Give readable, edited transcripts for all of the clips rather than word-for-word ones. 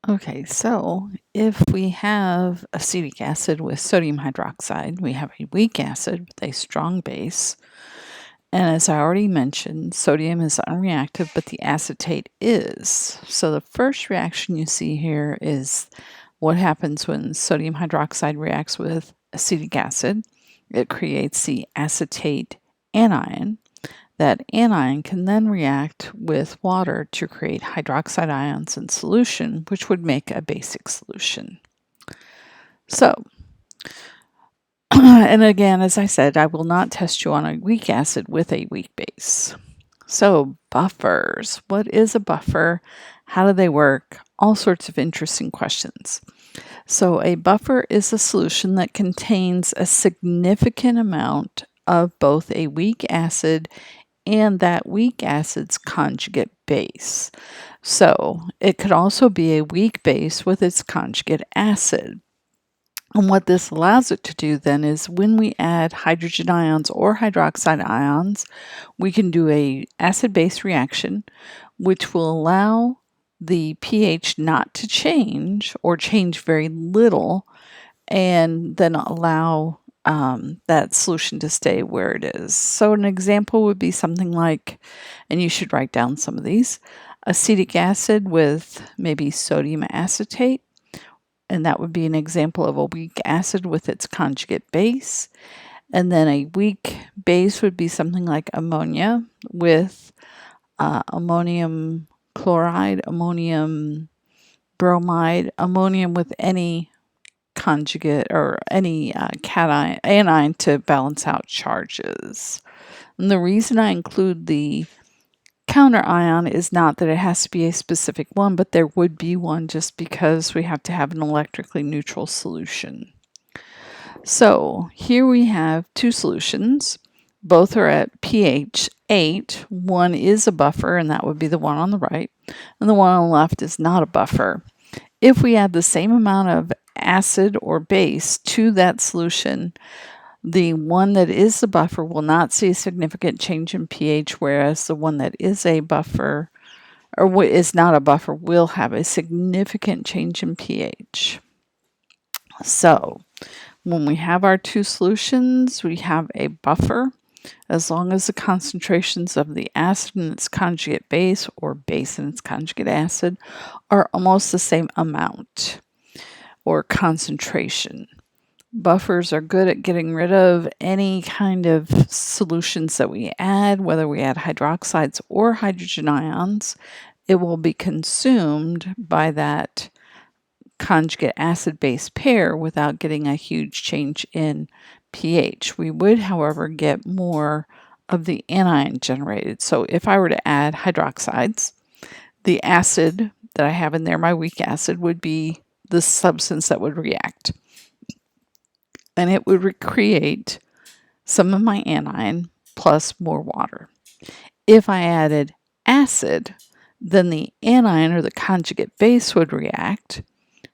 Okay, so if we have acetic acid with sodium hydroxide, we have a weak acid with a strong base. And as I already mentioned, sodium is unreactive, but the acetate is. So the first reaction you see here is what happens when sodium hydroxide reacts with acetic acid. It creates the acetate anion. That anion can then react with water to create hydroxide ions in solution, which would make a basic solution. So, and again, as I said, I will not test you on a weak acid with a weak base. So, buffers. What is a buffer? How do they work? All sorts of interesting questions. So, a buffer is a solution that contains a significant amount of both a weak acid and that weak acid's conjugate base. So it could also be a weak base with its conjugate acid. And what this allows it to do then is when we add hydrogen ions or hydroxide ions, we can do a acid-base reaction, which will allow the pH not to change or change very little, and then allow that solution to stay where it is. So an example would be something like, and you should write down some of these, acetic acid with maybe sodium acetate, and that would be an example of a weak acid with its conjugate base. And then a weak base would be something like ammonia with ammonium chloride, ammonium bromide, ammonium with any conjugate or any cation, anion to balance out charges. And the reason I include the counter ion is not that it has to be a specific one, but there would be one just because we have to have an electrically neutral solution. So here we have two solutions. Both are at pH 8. One is a buffer, and that would be the one on the right, and the one on the left is not a buffer. If we add the same amount of acid or base to that solution, the one that is the buffer will not see a significant change in pH, whereas the one that is a buffer or is not a buffer will have a significant change in pH. So when we have our two solutions, we have a buffer as long as the concentrations of the acid and its conjugate base or base and its conjugate acid are almost the same amount or concentration. Buffers are good at getting rid of any kind of solutions that we add, whether we add hydroxides or hydrogen ions. It will be consumed by that conjugate acid-base pair without getting a huge change in pH. We would, however, get more of the anion generated. So if I were to add hydroxides, the acid that I have in there, my weak acid, would be the substance that would react. And it would recreate some of my anion plus more water. If I added acid, then the anion or the conjugate base would react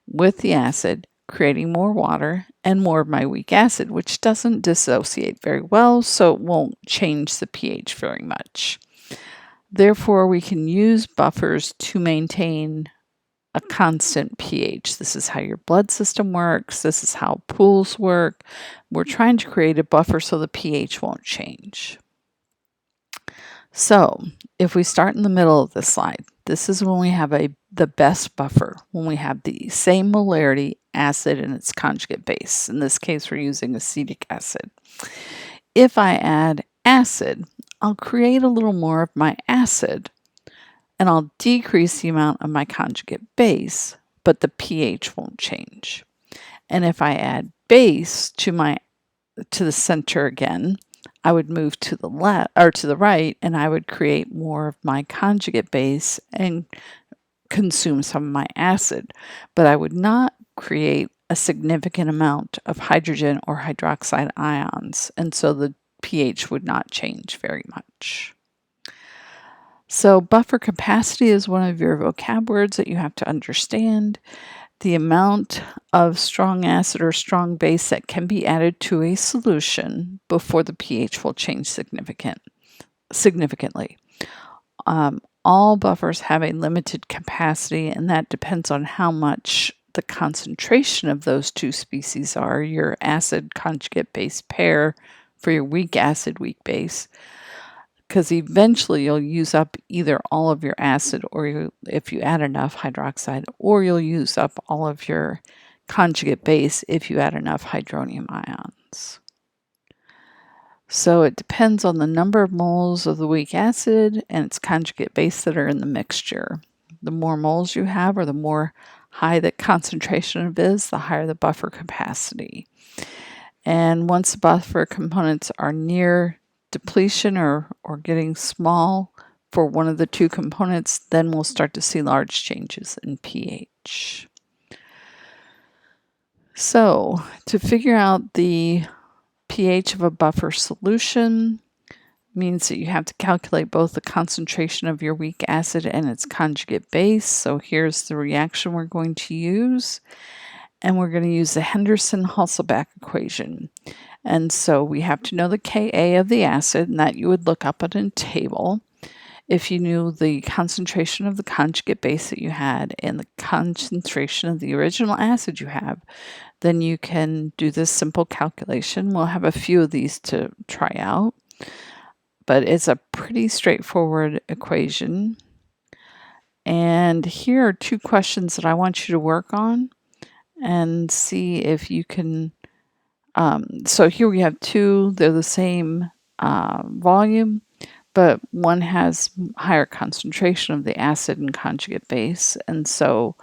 with the acid, creating more water and more of my weak acid, which doesn't dissociate very well, so it won't change the pH very much. Therefore, we can use buffers to maintain a constant pH. This is how your blood system works. This is how pools work. We're trying to create a buffer so the pH won't change. So if we start in the middle of the slide, this is when we have the best buffer, when we have the same molarity acid and its conjugate base. In this case, we're using acetic acid. If I add acid, I'll create a little more of my acid, and I'll decrease the amount of my conjugate base, but the pH won't change. And if I add base to the center again, I would move to the left or to the right, and I would create more of my conjugate base and consume some of my acid. But I would not create a significant amount of hydrogen or hydroxide ions, and so the pH would not change very much. So buffer capacity is one of your vocab words that you have to understand. The amount of strong acid or strong base that can be added to a solution before the pH will change significantly. all buffers have a limited capacity, and that depends on how much the concentration of those two species are, your acid conjugate base pair for your weak acid, weak base, because eventually you'll use up either all of your acid or if you add enough hydroxide, or you'll use up all of your conjugate base if you add enough hydronium ions. So it depends on the number of moles of the weak acid and its conjugate base that are in the mixture. The more moles you have, or the more high the concentration is, the higher the buffer capacity. And once the buffer components are near depletion or getting small for one of the two components, then we'll start to see large changes in pH. So to figure out the pH of a buffer solution means that you have to calculate both the concentration of your weak acid and its conjugate base. So here's the reaction we're going to use. And we're going to use the Henderson-Hasselbalch equation. And so we have to know the Ka of the acid, and that you would look up in a table. If you knew the concentration of the conjugate base that you had and the concentration of the original acid you have, then you can do this simple calculation. We'll have a few of these to try out, but it's a pretty straightforward equation. And here are two questions that I want you to work on and see if you can. So here we have two, they're the same volume, but one has higher concentration of the acid and conjugate base. And so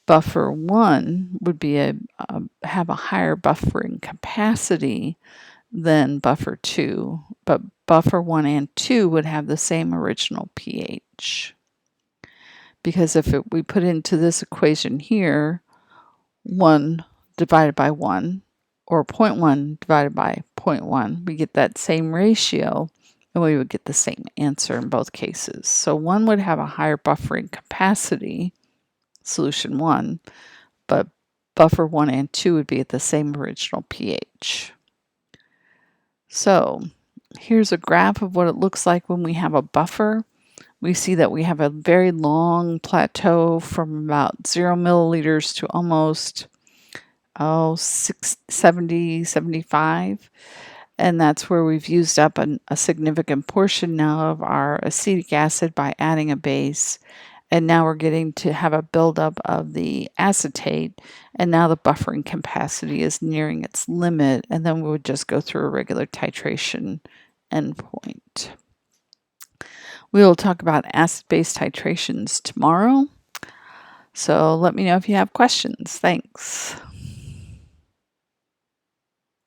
buffer 1 would be have a higher buffering capacity than buffer 2, but buffer 1 and 2 would have the same original pH. Because if we put into this equation here, 1 divided by 1, or 0.1 divided by 0.1, we get that same ratio, and we would get the same answer in both cases. So 1 would have a higher buffering capacity, solution 1, but buffer 1 and 2 would be at the same original pH. So here's a graph of what it looks like when we have a buffer. We see that we have a very long plateau from about 0 milliliters to almost 70, 75. And that's where we've used up a significant portion now of our acetic acid by adding a base. And now we're getting to have a buildup of the acetate. And now the buffering capacity is nearing its limit. And then we would just go through a regular titration endpoint. We will talk about acid-base titrations tomorrow. So let me know if you have questions. Thanks.